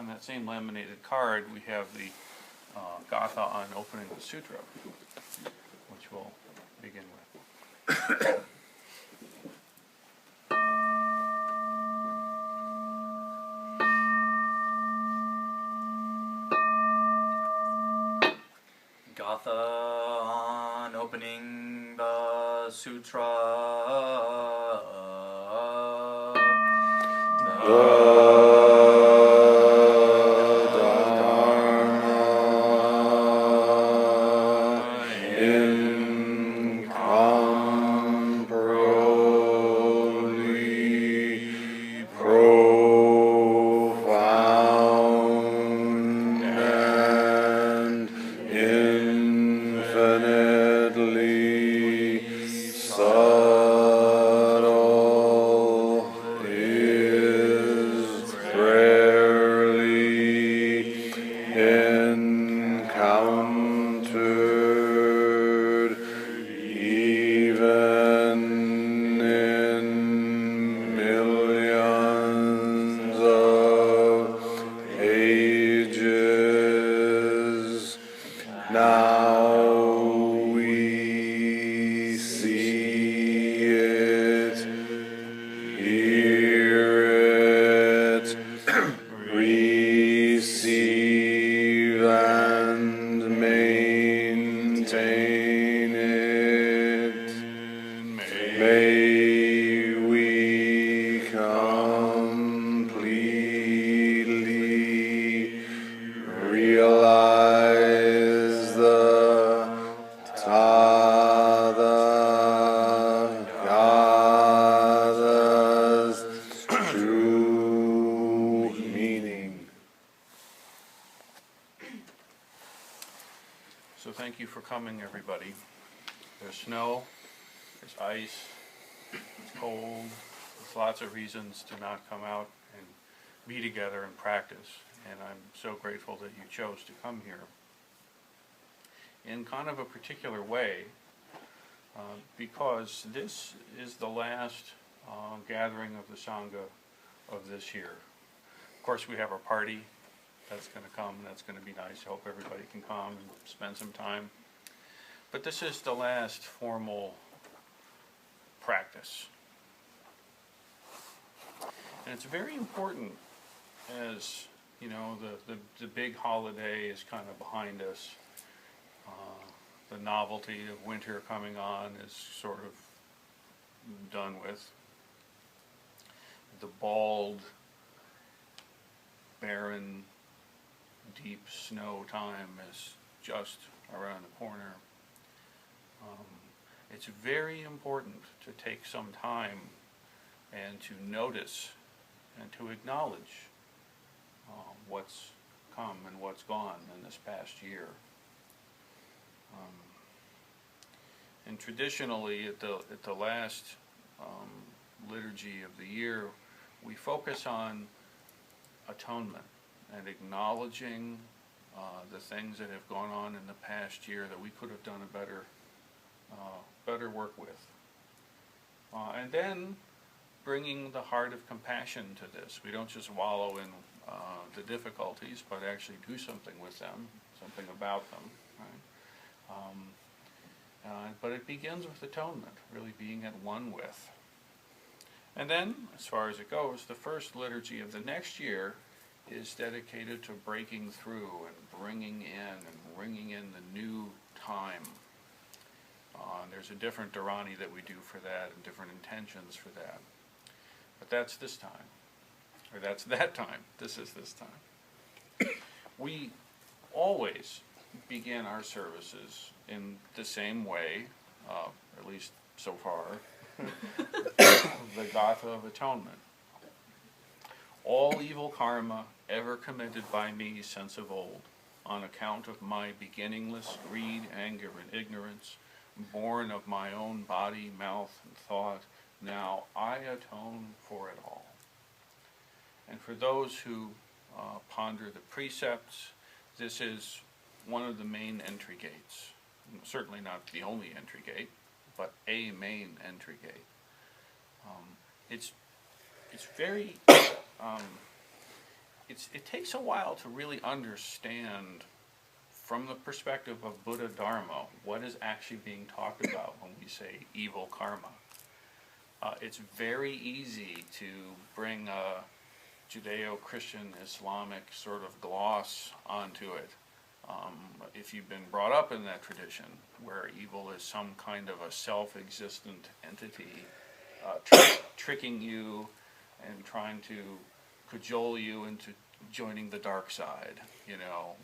on that same laminated card, we have the Gatha on opening the sutra, which we'll begin with. Gatha on opening the sutra. So thank you for coming, everybody. There's snow, there's ice, it's cold, there's lots of reasons to not come out and be together and practice, and I'm so grateful that you chose to come here in kind of a particular way, because this is the last gathering of the Sangha of this year. Of course, we have our party that's going to come, and that's going to be nice. I hope everybody can come and spend some time. But this is the last formal practice. And it's very important, as you know, the big holiday is kind of behind us. The novelty of winter coming on is sort of done with. The bald, barren, deep snow time is just around the corner. It's very important to take some time and to notice and to acknowledge what's come and what's gone in this past year. And traditionally, at the last liturgy of the year, we focus on atonement and acknowledging the things that have gone on in the past year that we could have done a better work with. And then bringing the heart of compassion to this. We don't just wallow in the difficulties, but actually do something with them, something about them. Right? But it begins with atonement, really being at one with. And then, as far as it goes, the first liturgy of the next year is dedicated to breaking through and bringing in the new time. There's a different Dharani that we do for that and different intentions for that. But that's this time. Or that's that time. This is this time. We always begin our services in the same way, at least so far, the Gatha of Atonement. All evil karma ever committed by me since of old, on account of my beginningless greed, anger, and ignorance, born of my own body, mouth, and thought, now I atone for it all. And for those who ponder the precepts, this is one of the main entry gates. Certainly not the only entry gate, but a main entry gate. It's very it takes a while to really understand from the perspective of Buddha Dharma what is actually being talked about when we say evil karma. It's very easy to bring a Judeo-Christian Islamic sort of gloss onto it. If you've been brought up in that tradition, where evil is some kind of a self-existent entity tricking you and trying to cajole you into joining the dark side,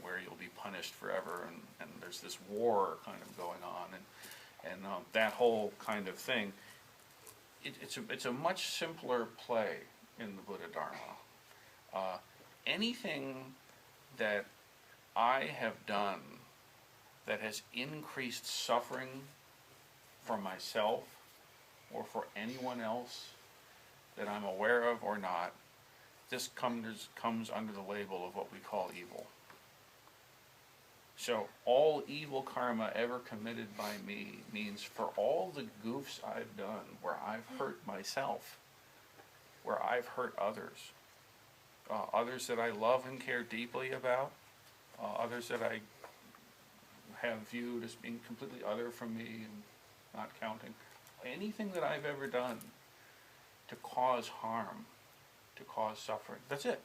where you'll be punished forever, and there's this war kind of going on, and that whole kind of thing. It's a much simpler play in the Buddha Dharma. Anything that I have done that has increased suffering for myself or for anyone else that I'm aware of or not, this comes under the label of what we call evil. So all evil karma ever committed by me means for all the goofs I've done where I've hurt myself, where I've hurt others, others that I love and care deeply about, others that I have viewed as being completely other from me and not counting. Anything that I've ever done to cause harm, to cause suffering, that's it.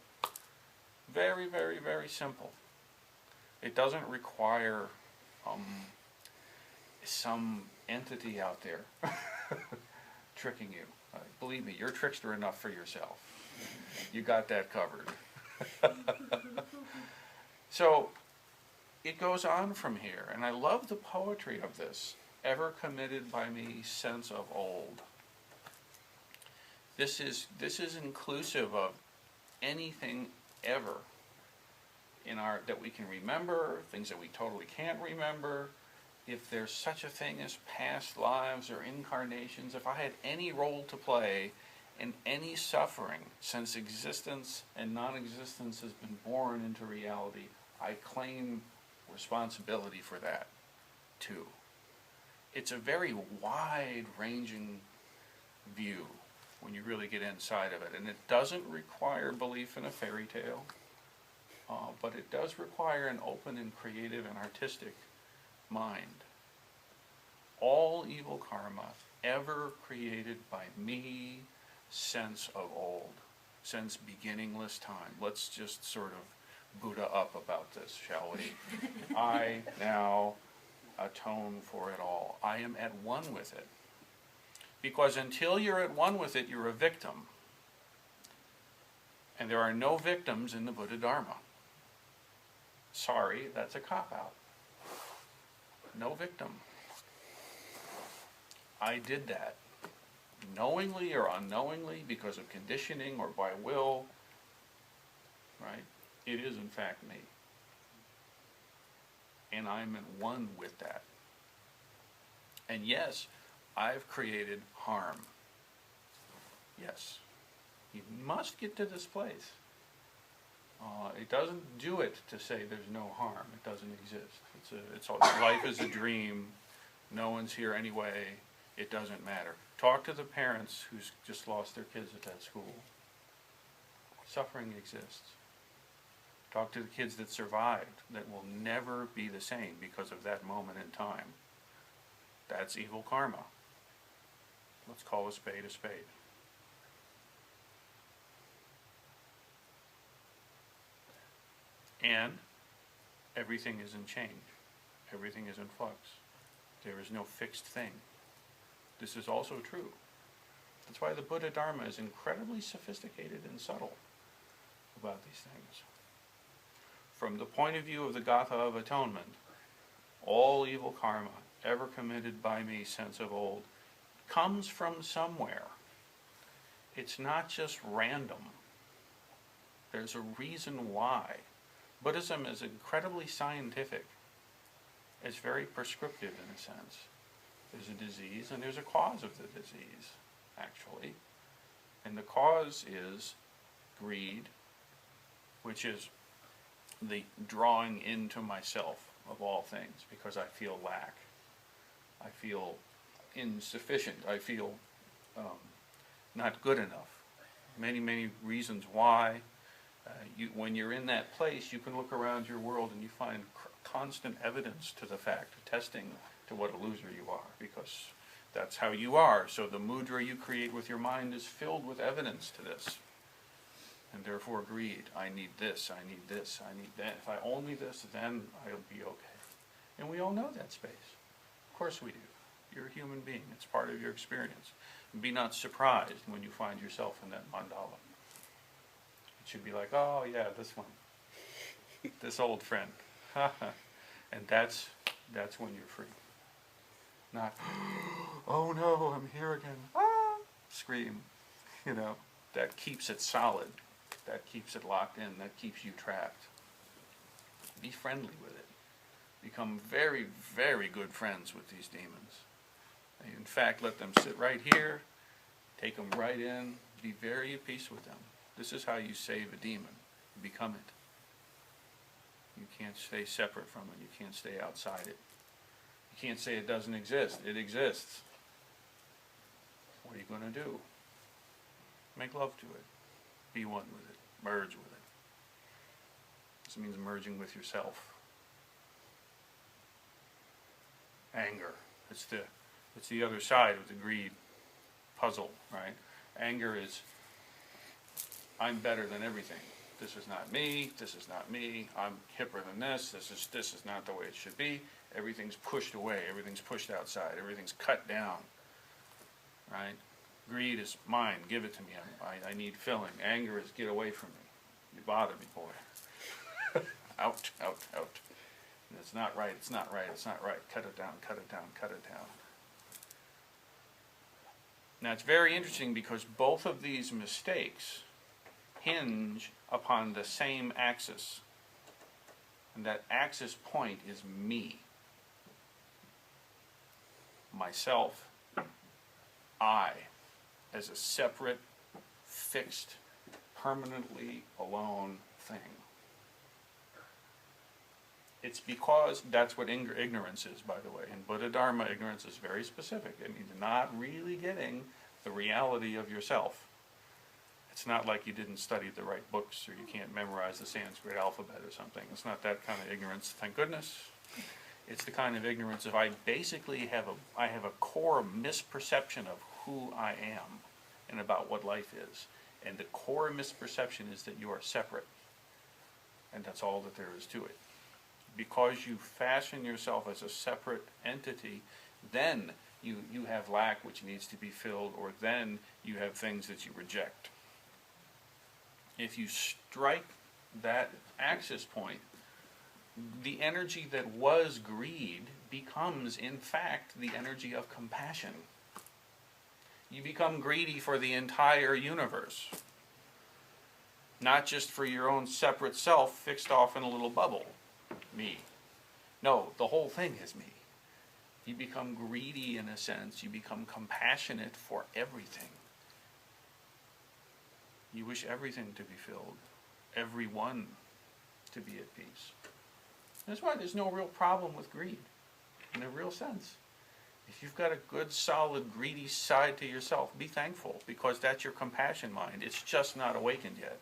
Very, very, very simple. It doesn't require some entity out there tricking you. Believe me, you're trickster enough for yourself. You got that covered. So it goes on from here, and I love the poetry of this. Ever committed by me since of old. This is inclusive of anything ever in our that we can remember, things that we totally can't remember. If there's such a thing as past lives or incarnations, if I had any role to play in any suffering since existence and non-existence has been born into reality, I claim responsibility for that too. It's a very wide-ranging view when you really get inside of it, and it doesn't require belief in a fairy tale, but it does require an open and creative and artistic mind. All evil karma ever created by me since of old, since beginningless time. Let's just sort of Buddha up about this, shall we? I now atone for it all. I am at one with it. Because until you're at one with it, you're a victim. And there are no victims in the Buddha Dharma. Sorry, that's a cop-out. No victim. I did that. Knowingly or unknowingly, because of conditioning or by will, right? It is in fact me. And I'm at one with that. And yes, I've created harm. Yes. You must get to this place. It doesn't do it to say there's no harm. It doesn't exist. Life is a dream. No one's here anyway. It doesn't matter. Talk to the parents who's just lost their kids at that school. Suffering exists. Talk to the kids that survived, that will never be the same because of that moment in time. That's evil karma. Let's call a spade a spade. And everything is in change. Everything is in flux. There is no fixed thing. This is also true. That's why the Buddha Dharma is incredibly sophisticated and subtle about these things. From the point of view of the Gatha of Atonement, all evil karma ever committed by me since of old comes from somewhere. It's not just random. There's a reason why. Buddhism is incredibly scientific. It's very prescriptive in a sense. There's a disease and there's a cause of the disease, actually. And the cause is greed, which is the drawing into myself of all things, because I feel lack. I feel insufficient. I feel not good enough. Many, many reasons why. When you're in that place, you can look around your world and you find constant evidence to the fact, attesting to what a loser you are, because that's how you are. So the mudra you create with your mind is filled with evidence to this. And therefore greed. I need this, I need this, I need that. If I only this, then I'll be okay. And we all know that space. Of course we do. You're a human being. It's part of your experience. And be not surprised when you find yourself in that mandala. It should be like, oh yeah, this one. This old friend. And that's when you're free. Not, oh no, I'm here again. Ah! Scream. You know, that keeps it solid. That keeps it locked in. That keeps you trapped. Be friendly with it. Become very, very good friends with these demons. In fact, let them sit right here. Take them right in. Be very at peace with them. This is how you save a demon. You become it. You can't stay separate from it. You can't stay outside it. You can't say it doesn't exist. It exists. What are you going to do? Make love to it. Be one with it. Merge with it. This means merging with yourself. Anger. It's the other side of the greed puzzle, right? Anger is, I'm better than everything. This is not me. This is not me. I'm hipper than this. This is not the way it should be. Everything's pushed away. Everything's pushed outside. Everything's cut down, right? Greed is mine. Give it to me. I need filling. Anger is get away from me. You bother me, boy. Out, out, out. And it's not right. It's not right. It's not right. Cut it down. Cut it down. Cut it down. Now it's very interesting because both of these mistakes hinge upon the same axis. And that axis point is me. Myself. I. As a separate, fixed, permanently alone thing. It's because that's what ignorance is, by the way. In Buddha Dharma, ignorance is very specific. It means not really getting the reality of yourself. It's not like you didn't study the right books or you can't memorize the Sanskrit alphabet or something. It's not that kind of ignorance, thank goodness. It's the kind of ignorance of I basically have a core misperception of who I am and about what life is. And the core misperception is that you are separate. And that's all that there is to it. Because you fashion yourself as a separate entity, then you have lack which needs to be filled, or then you have things that you reject. If you strike that axis point, the energy that was greed becomes, in fact, the energy of compassion. You become greedy for the entire universe, not just for your own separate self fixed off in a little bubble. Me. No, the whole thing is me. You become greedy in a sense. You become compassionate for everything. You wish everything to be filled. Everyone to be at peace. That's why there's no real problem with greed, in a real sense. If you've got a good, solid, greedy side to yourself, be thankful, because that's your compassion mind. It's just not awakened yet.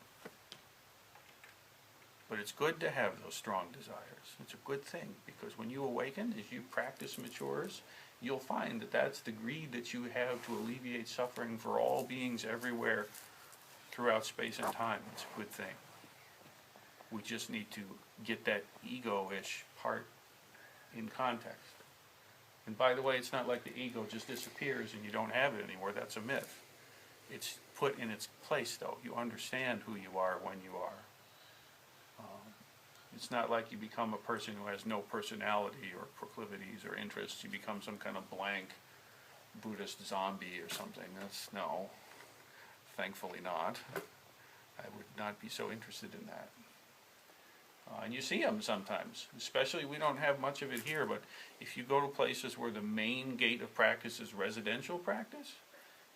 But it's good to have those strong desires. It's a good thing, because when you awaken, as you practice matures, you'll find that that's the greed that you have to alleviate suffering for all beings everywhere throughout space and time. It's a good thing. We just need to get that ego-ish part in context. And by the way, it's not like the ego just disappears and you don't have it anymore. That's a myth. It's put in its place, though. You understand who you are when you are. It's not like you become a person who has no personality or proclivities or interests. You become some kind of blank Buddhist zombie or something. No, thankfully not. I would not be so interested in that. And you see them sometimes, especially we don't have much of it here, but if you go to places where the main gate of practice is residential practice,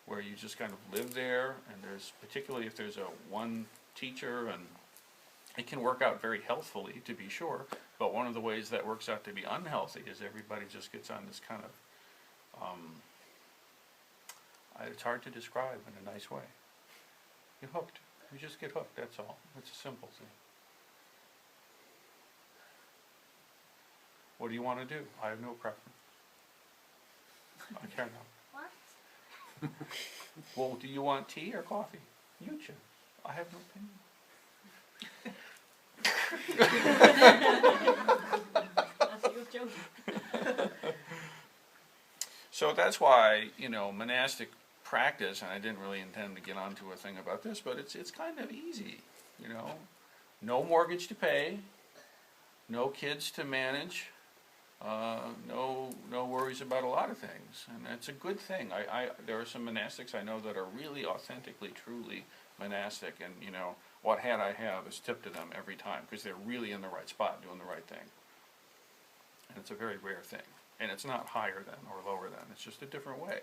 where you just kind of live there, and there's, particularly if there's a one teacher, and it can work out very healthfully, to be sure, but one of the ways that works out to be unhealthy is everybody just gets on this kind of, it's hard to describe in a nice way. You're hooked. You just get hooked, that's all. It's a simple thing. What do you want to do? I have no preference. I care not. What? Well, do you want tea or coffee? You choose. I have no opinion. That's your chosen. So that's why, monastic practice, and I didn't really intend to get onto a thing about this, but it's kind of easy, No mortgage to pay, no kids to manage, no worries about a lot of things, and it's a good thing. There are some monastics I know that are really authentically, truly monastic, and what hat I have is tipped to them every time because they're really in the right spot, doing the right thing. And it's a very rare thing, and it's not higher than or lower than. It's just a different way.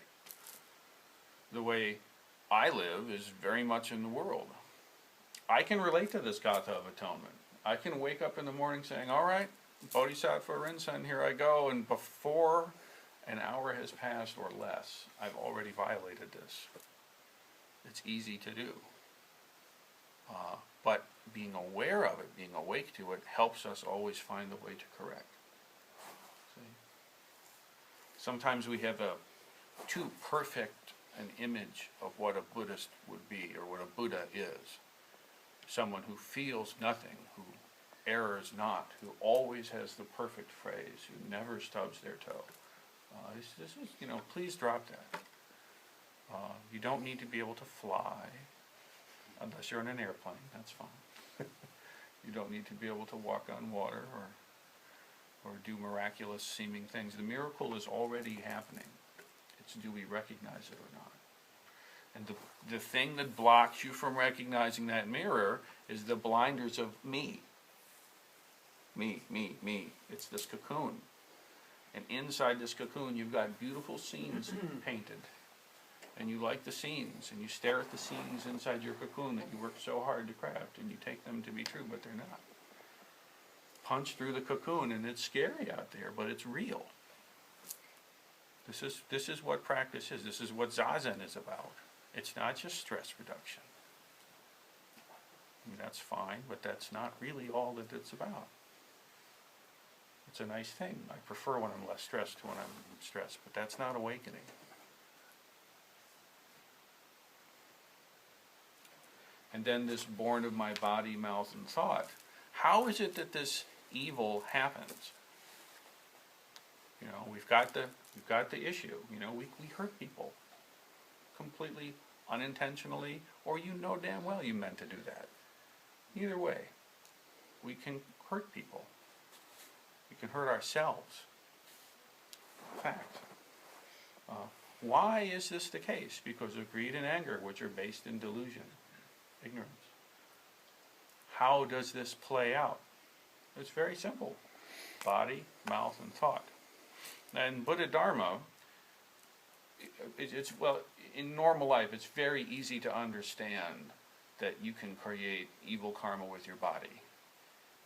The way I live is very much in the world. I can relate to this Gatha of atonement. I can wake up in the morning saying, all right, Bodhisattva Rinsen, here I go, and before an hour has passed or less, I've already violated this. It's easy to do. But being aware of it, being awake to it, helps us always find the way to correct. See? Sometimes we have too perfect an image of what a Buddhist would be, or what a Buddha is. Someone who feels nothing, who errs not, who always has the perfect phrase, who never stubs their toe. This is, please drop that. You don't need to be able to fly, unless you're in an airplane, that's fine. You don't need to be able to walk on water or do miraculous seeming things. The miracle is already happening. It's do we recognize it or not? And the thing that blocks you from recognizing that mirror is the blinders of me. Me. It's this cocoon. And inside this cocoon you've got beautiful scenes painted. And you like the scenes, and you stare at the scenes inside your cocoon that you worked so hard to craft, and you take them to be true, but they're not. Punch through the cocoon, and it's scary out there, but it's real. This is what practice is. This is what Zazen is about. It's not just stress reduction. I mean, that's fine, but that's not really all that it's about. It's a nice thing. I prefer when I'm less stressed to when I'm stressed, but that's not awakening. And then this born of my body, mouth, and thought. How is it that this evil happens? We've got the issue. We hurt people completely unintentionally, or damn well you meant to do that. Either way, we can hurt people. We can hurt ourselves. Fact. Why is this the case? Because of greed and anger, which are based in delusion, ignorance. How does this play out? It's very simple. Body, mouth, and thought. And Buddha Dharma, in normal life, it's very easy to understand that you can create evil karma with your body.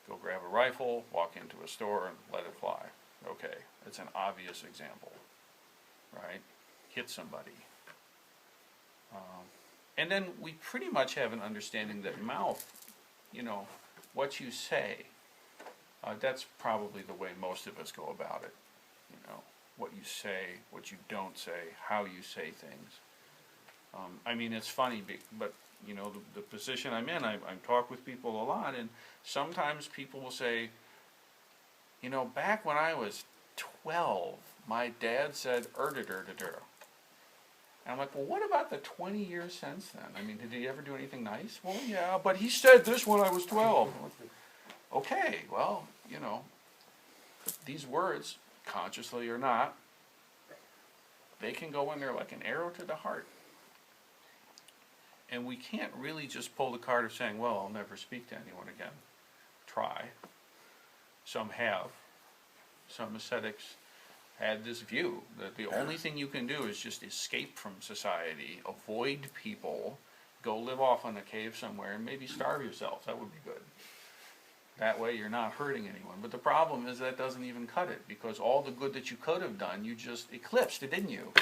Go grab a rifle, walk into a store, and let it fly. Okay, it's an obvious example, right? Hit somebody. And then we pretty much have an understanding that mouth, what you say, that's probably the way most of us go about it. What you say, what you don't say, how you say things. It's funny, but the position I'm in, I talk with people a lot, and sometimes people will say, back when I was 12, my dad said, "er-da-der-da-der." And I'm like, well, what about the 20 years since then? Did he ever do anything nice? Well, yeah, but he said this when I was 12. Okay, well, these words, consciously or not, they can go in there like an arrow to the heart. And we can't really just pull the card of saying, well, I'll never speak to anyone again. Try. Some have. Some ascetics had this view that the only thing you can do is just escape from society, avoid people, go live off in a cave somewhere, and maybe starve yourself. That would be good. That way you're not hurting anyone. But the problem is that doesn't even cut it, because all the good that you could have done, you just eclipsed, didn't you?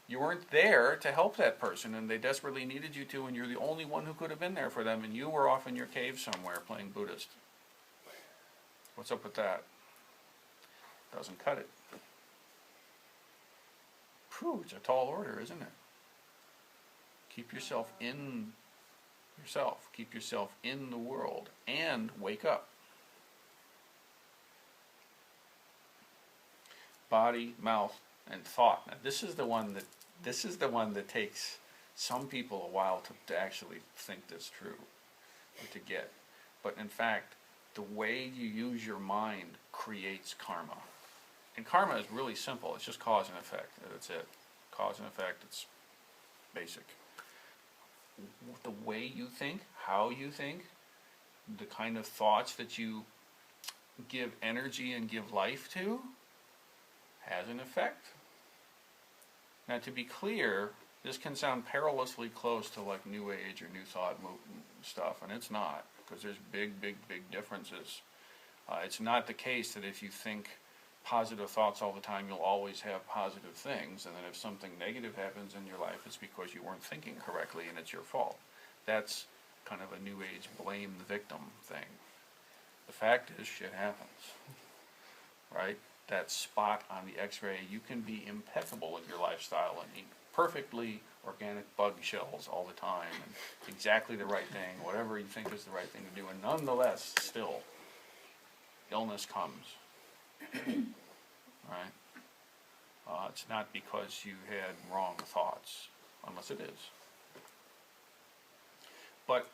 You weren't there to help that person, and they desperately needed you to, and you're the only one who could have been there for them, and you were off in your cave somewhere playing Buddhist. What's up with that? Doesn't cut it. Phew, it's a tall order, isn't it? Keep yourself in yourself. Keep yourself in the world, and wake up. Body, mouth, and thought. Now, this is the one that takes some people a while to actually think this true, or to get. But in fact, the way you use your mind creates karma. And karma is really simple. It's just cause and effect. That's it. Cause and effect. It's basic. The way you think, how you think, the kind of thoughts that you give energy and give life to, has an effect. Now, to be clear, this can sound perilously close to like New Age or New Thought stuff, and it's not, because there's big differences. It's not the case that if you think positive thoughts all the time, you'll always have positive things, and then if something negative happens in your life, it's because you weren't thinking correctly and it's your fault. That's kind of a New Age blame the victim thing. The fact is, shit happens, right? That spot on the x-ray, you can be impeccable with your lifestyle and eat perfectly organic bug shells all the time and exactly the right thing, whatever you think is the right thing to do, and nonetheless, still, illness comes, right? It's not because you had wrong thoughts, unless it is. But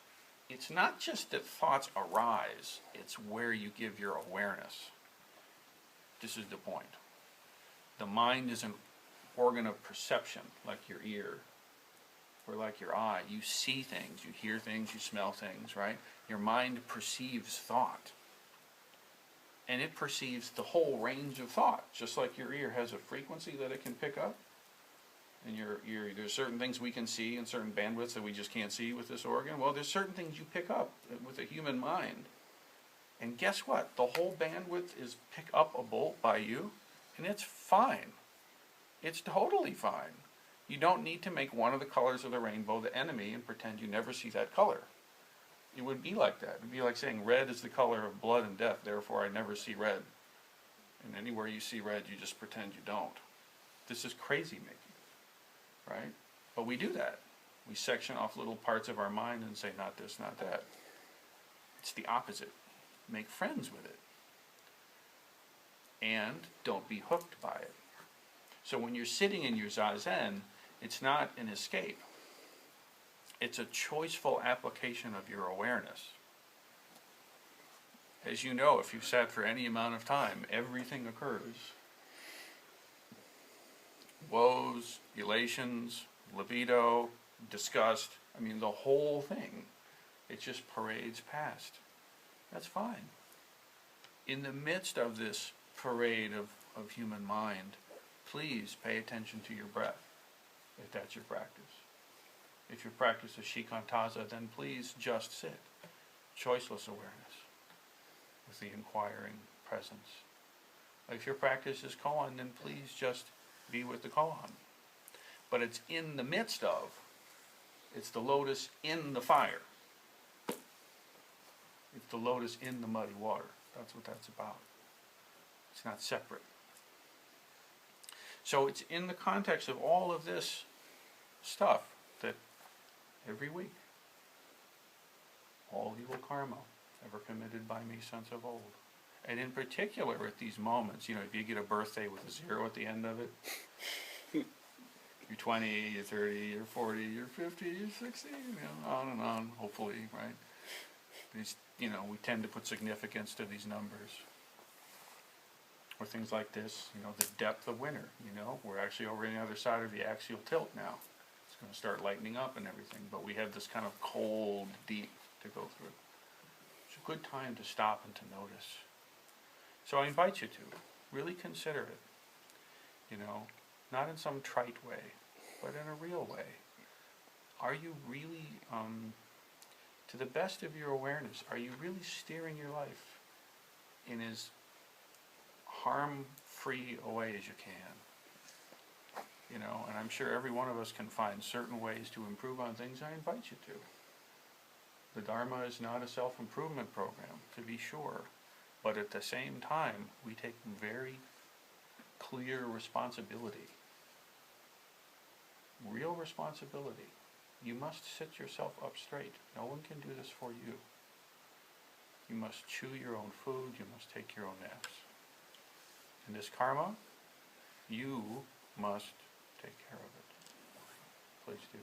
it's not just that thoughts arise, it's where you give your awareness. This is the point. The mind is an organ of perception, like your ear, or like your eye. You see things, you hear things, you smell things, right? Your mind perceives thought. And it perceives the whole range of thought, just like your ear has a frequency that it can pick up. And your ear, there's certain things we can see and certain bandwidths that we just can't see with this organ. Well, there's certain things you pick up with a human mind. And guess what? The whole bandwidth is pick upable by you, and it's fine. It's totally fine. You don't need to make one of the colors of the rainbow the enemy and pretend you never see that color. It would be like that. It would be like saying red is the color of blood and death, therefore I never see red. And anywhere you see red, you just pretend you don't. This is crazy making, right? But we do that. We section off little parts of our mind and say, not this, not that. It's the opposite. Make friends with it. And don't be hooked by it. So when you're sitting in your zazen, it's not an escape. It's a choiceful application of your awareness. As you know, if you've sat for any amount of time, everything occurs. Woes, elations, libido, disgust, I mean the whole thing. It just parades past. That's fine. In the midst of this parade of human mind, please pay attention to your breath, if that's your practice. If your practice is shikantaza, then please just sit. Choiceless awareness with the inquiring presence. If your practice is koan, then please just be with the koan. But it's in the midst of, it's the lotus in the fire. It's the lotus in the muddy water. That's what that's about. It's not separate. So it's in the context of all of this stuff that every week, all evil karma ever committed by me since of old. And in particular at these moments, you know, if you get a birthday with a 0 at the end of it, you're 20, you're 30, you're 40, you're 50, you're 60, you know, on and on, hopefully, right? These, you know, we tend to put significance to these numbers. Or things like this, you know, the depth of winter, you know, we're actually over on the other side of the axial tilt now. It's going to start lightening up and everything, but we have this kind of cold deep to go through. It's a good time to stop and to notice. So I invite you to really consider it, you know, not in some trite way, but in a real way. Are you really, to the best of your awareness, are you really steering your life in as harm-free a way as you can? You know, and I'm sure every one of us can find certain ways to improve on things. I invite you to. The Dharma is not a self-improvement program, to be sure, but at the same time, we take very clear responsibility. Real responsibility. You must sit yourself up straight. No one can do this for you. You must chew your own food, you must take your own naps. And this karma, you must take care of it. Please do.